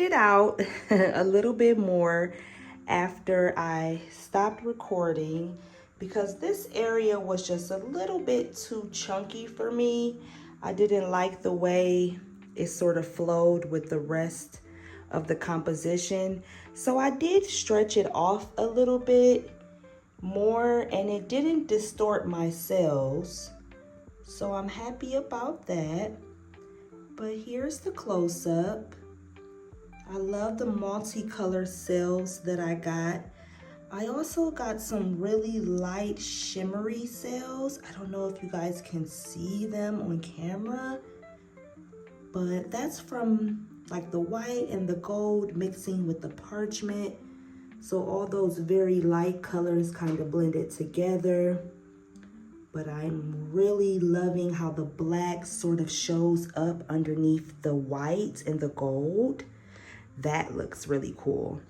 it out a little bit more after I stopped recording because this area was just a little bit too chunky for me. I didn't like the way it sort of flowed with the rest of the composition. So I did stretch it off a little bit more and it didn't distort my cells. So I'm happy about that. But here's the close-up. I love the multicolored cells that I got. I also got some really light shimmery cells. I don't know if you guys can see them on camera, but that's from like the white and the gold mixing with the parchment. So all those very light colors kind of blended together. But I'm really loving how the black sort of shows up underneath the white and the gold. That looks really cool.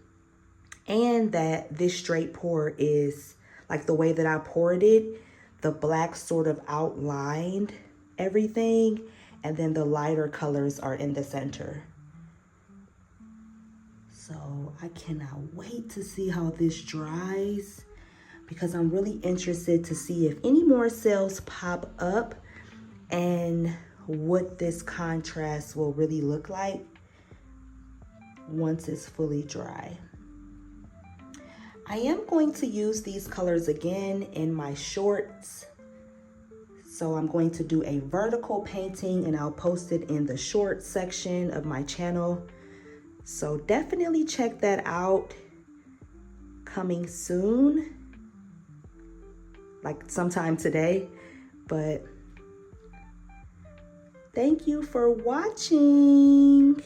And that this straight pour is like the way that I poured it, the black sort of outlined everything, and then the lighter colors are in the center. So I cannot wait to see how this dries, because I'm really interested to see if any more cells pop up and what this contrast will really look like once it's fully dry. I am going to use these colors again in my shorts. So I'm going to do a vertical painting and I'll post it in the short section of my channel. So definitely check that out. Coming soon. Like sometime today, but thank you for watching.